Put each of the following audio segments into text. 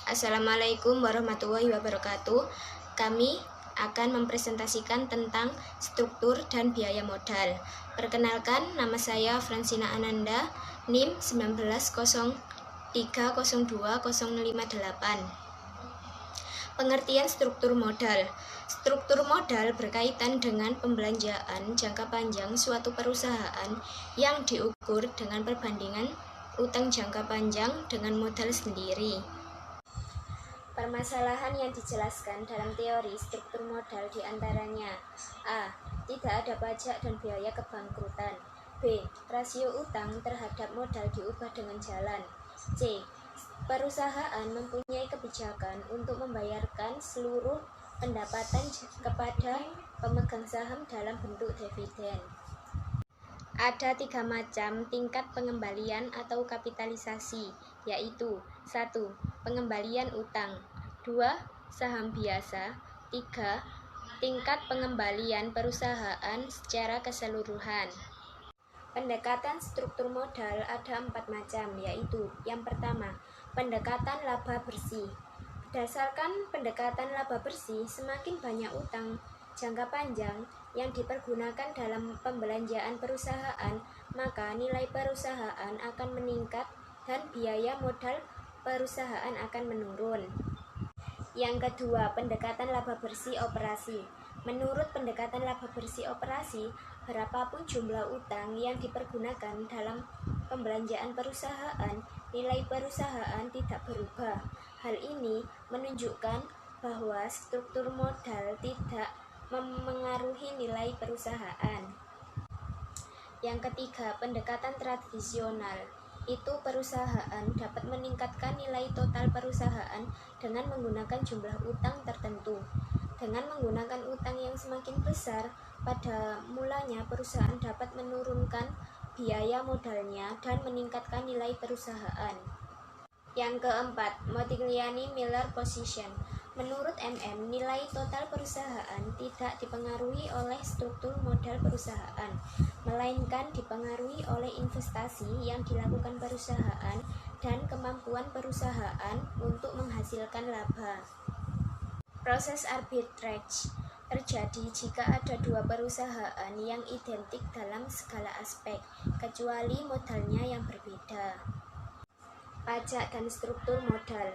Assalamualaikum warahmatullahi wabarakatuh. Kami akan mempresentasikan tentang struktur dan biaya modal. Perkenalkan, nama saya Fransina Ananda, NIM 1903020058. Pengertian struktur modal. Struktur modal berkaitan dengan pembelanjaan jangka panjang suatu perusahaan yang diukur dengan perbandingan utang jangka panjang dengan modal sendiri. Permasalahan yang dijelaskan dalam teori struktur modal diantaranya: A. Tidak ada pajak dan biaya kebangkrutan. B. Rasio utang terhadap modal diubah dengan jalan. C. Perusahaan mempunyai kebijakan untuk membayarkan seluruh pendapatan kepada pemegang saham dalam bentuk dividen. Ada 3 macam tingkat pengembalian atau kapitalisasi, yaitu 1. Pengembalian utang, 2. Saham biasa, 3. Tingkat pengembalian perusahaan secara keseluruhan. Pendekatan struktur modal ada 4 macam, yaitu yang pertama, pendekatan laba bersih. Berdasarkan pendekatan laba bersih, semakin banyak utang jangka panjang yang dipergunakan dalam pembelanjaan perusahaan, maka nilai perusahaan akan meningkat dan biaya modal perusahaan akan menurun. Yang kedua, pendekatan laba bersih operasi. Menurut pendekatan laba bersih operasi, berapapun jumlah utang yang dipergunakan dalam pembelanjaan perusahaan, nilai perusahaan tidak berubah. Hal ini menunjukkan bahwa struktur modal tidak memengaruhi nilai perusahaan. Yang ketiga, pendekatan tradisional. Itu perusahaan dapat meningkatkan nilai total perusahaan dengan menggunakan jumlah utang tertentu. Dengan menggunakan utang yang semakin besar, pada mulanya perusahaan dapat menurunkan biaya modalnya dan meningkatkan nilai perusahaan. Yang keempat, Modigliani-Miller position. Menurut MM, nilai total perusahaan tidak dipengaruhi oleh struktur modal perusahaan, melainkan dipengaruhi oleh investasi yang dilakukan perusahaan dan kemampuan perusahaan untuk menghasilkan laba. Proses arbitrage terjadi jika ada 2 perusahaan yang identik dalam segala aspek, kecuali modalnya yang berbeda. Pajak dan struktur modal.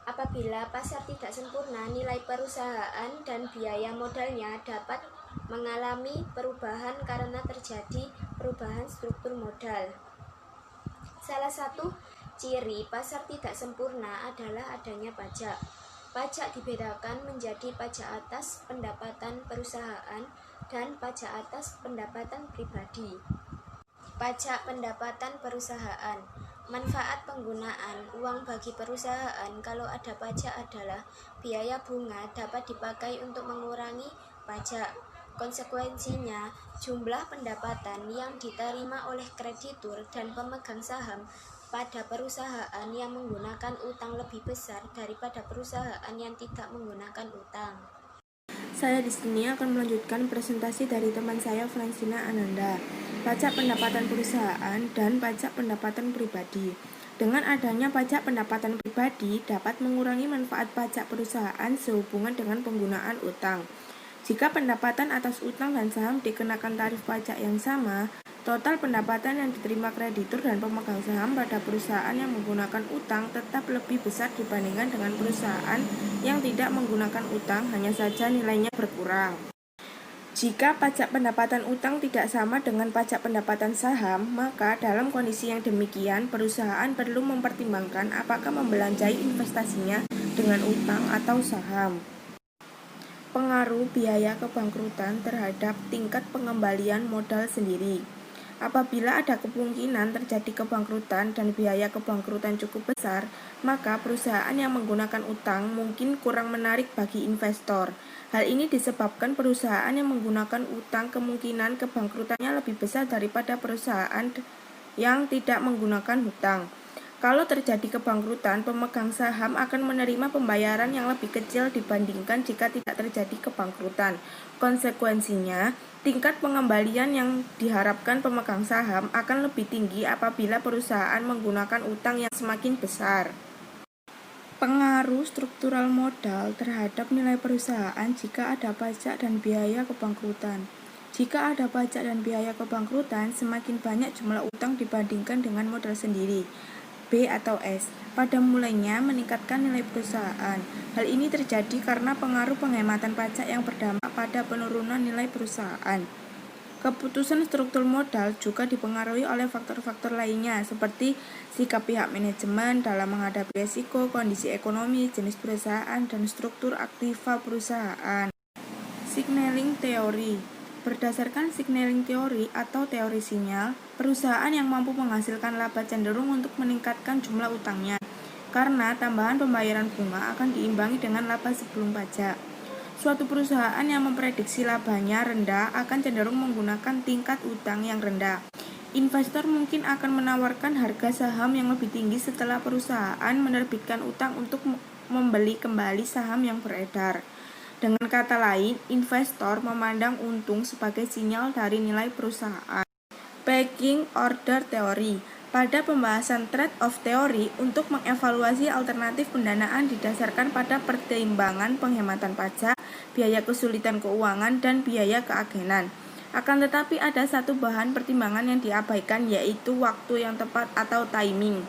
Apabila pasar tidak sempurna, nilai perusahaan dan biaya modalnya dapat mengalami perubahan karena terjadi perubahan struktur modal. Salah satu ciri pasar tidak sempurna adalah adanya pajak. Pajak dibedakan menjadi pajak atas pendapatan perusahaan dan pajak atas pendapatan pribadi. Pajak pendapatan perusahaan. Manfaat penggunaan uang bagi perusahaan kalau ada pajak adalah biaya bunga dapat dipakai untuk mengurangi pajak. Konsekuensinya, jumlah pendapatan yang diterima oleh kreditur dan pemegang saham pada perusahaan yang menggunakan utang lebih besar daripada perusahaan yang tidak menggunakan utang. Saya di sini akan melanjutkan presentasi dari teman saya Fransina Ananda, pajak pendapatan perusahaan dan pajak pendapatan pribadi. Dengan adanya pajak pendapatan pribadi dapat mengurangi manfaat pajak perusahaan sehubungan dengan penggunaan utang. Jika pendapatan atas utang dan saham dikenakan tarif pajak yang sama, total pendapatan yang diterima kreditur dan pemegang saham pada perusahaan yang menggunakan utang tetap lebih besar dibandingkan dengan perusahaan yang tidak menggunakan utang, hanya saja nilainya berkurang. Jika pajak pendapatan utang tidak sama dengan pajak pendapatan saham, maka dalam kondisi yang demikian, perusahaan perlu mempertimbangkan apakah membelanjai investasinya dengan utang atau saham. Pengaruh biaya kebangkrutan terhadap tingkat pengembalian modal sendiri. Apabila ada kemungkinan terjadi kebangkrutan dan biaya kebangkrutan cukup besar, maka perusahaan yang menggunakan utang mungkin kurang menarik bagi investor. Hal ini disebabkan perusahaan yang menggunakan utang kemungkinan kebangkrutannya lebih besar daripada perusahaan yang tidak menggunakan utang. Kalau terjadi kebangkrutan, pemegang saham akan menerima pembayaran yang lebih kecil dibandingkan jika tidak terjadi kebangkrutan. Konsekuensinya, tingkat pengembalian yang diharapkan pemegang saham akan lebih tinggi apabila perusahaan menggunakan utang yang semakin besar. Pengaruh struktural modal terhadap nilai perusahaan jika ada pajak dan biaya kebangkrutan. Jika ada pajak dan biaya kebangkrutan, semakin banyak jumlah utang dibandingkan dengan modal sendiri. B atau S. Pada mulanya meningkatkan nilai perusahaan. Hal ini terjadi karena pengaruh penghematan pajak yang berdampak pada penurunan nilai perusahaan. Keputusan struktur modal juga dipengaruhi oleh faktor-faktor lainnya seperti sikap pihak manajemen dalam menghadapi risiko, kondisi ekonomi, jenis perusahaan, dan struktur aktiva perusahaan. Signaling teori. Berdasarkan signaling teori atau teori sinyal, perusahaan yang mampu menghasilkan laba cenderung untuk meningkatkan jumlah utangnya karena tambahan pembayaran bunga akan diimbangi dengan laba sebelum pajak. Suatu perusahaan yang memprediksi labanya rendah akan cenderung menggunakan tingkat utang yang rendah. Investor mungkin akan menawarkan harga saham yang lebih tinggi setelah perusahaan menerbitkan utang untuk membeli kembali saham yang beredar. Dengan kata lain, investor memandang untung sebagai sinyal dari nilai perusahaan. Pecking order teori. Pada pembahasan trade-off teori untuk mengevaluasi alternatif pendanaan didasarkan pada pertimbangan penghematan pajak, biaya kesulitan keuangan, dan biaya keagenan. Akan tetapi ada satu bahan pertimbangan yang diabaikan, yaitu waktu yang tepat atau timing.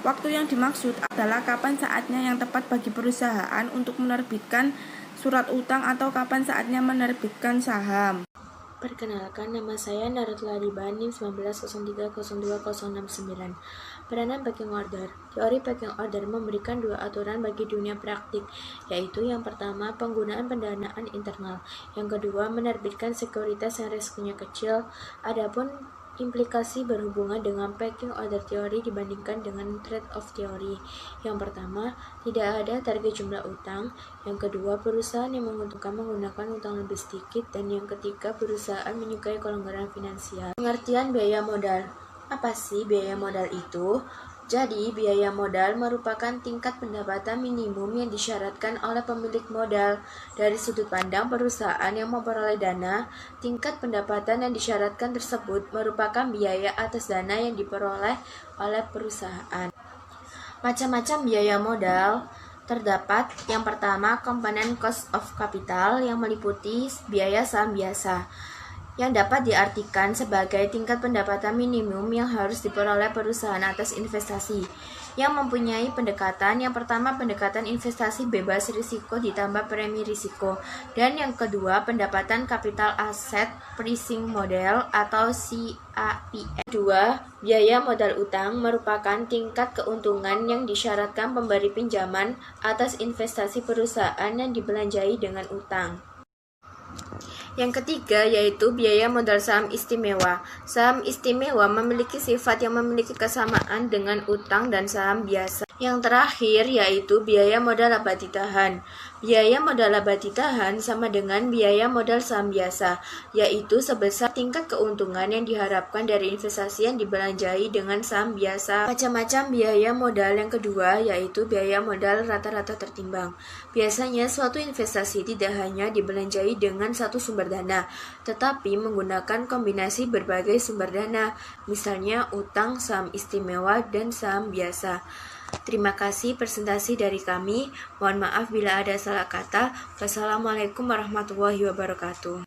Waktu yang dimaksud adalah kapan saatnya yang tepat bagi perusahaan untuk menerbitkan surat utang atau kapan saatnya menerbitkan saham. Perkenalkan, nama saya Narutla Diban, NIM 1903020069. Peranan packing order. Teori packing order memberikan dua aturan bagi dunia praktik, yaitu yang pertama, penggunaan pendanaan internal. Yang kedua, menerbitkan sekuritas yang risikonya kecil. Adapun implikasi berhubungan dengan packing order teori dibandingkan dengan trade-off teori. Yang pertama, tidak ada target jumlah utang. Yang kedua, perusahaan yang menguntungkan menggunakan utang lebih sedikit. Dan yang ketiga, perusahaan menyukai kelonggaran finansial. Pengertian biaya modal. Apa sih biaya modal itu? Jadi, biaya modal merupakan tingkat pendapatan minimum yang disyaratkan oleh pemilik modal. Dari sudut pandang perusahaan yang memperoleh dana, tingkat pendapatan yang disyaratkan tersebut merupakan biaya atas dana yang diperoleh oleh perusahaan. Macam-macam biaya modal terdapat. Yang pertama, komponen cost of capital yang meliputi biaya saham biasa, yang dapat diartikan sebagai tingkat pendapatan minimum yang harus diperoleh perusahaan atas investasi, yang mempunyai pendekatan. Yang pertama, pendekatan investasi bebas risiko ditambah premi risiko, dan yang kedua, pendapatan capital asset pricing model atau CAPM. Kedua, biaya modal utang merupakan tingkat keuntungan yang disyaratkan pemberi pinjaman atas investasi perusahaan yang dibelanjai dengan utang. Yang ketiga yaitu biaya modal saham istimewa. Saham istimewa memiliki sifat yang memiliki kesamaan dengan utang dan saham biasa. Yang terakhir yaitu biaya modal laba ditahan. Biaya modal laba ditahan sama dengan biaya modal saham biasa, yaitu sebesar tingkat keuntungan yang diharapkan dari investasi yang dibelanjai dengan saham biasa. Macam-macam biaya modal yang kedua yaitu biaya modal rata-rata tertimbang. Biasanya suatu investasi tidak hanya dibelanjai dengan satu sumber dana, tetapi menggunakan kombinasi berbagai sumber dana, misalnya utang, saham istimewa, dan saham biasa. Terima kasih presentasi dari kami. Mohon maaf bila ada salah kata. Wassalamualaikum warahmatullahi wabarakatuh.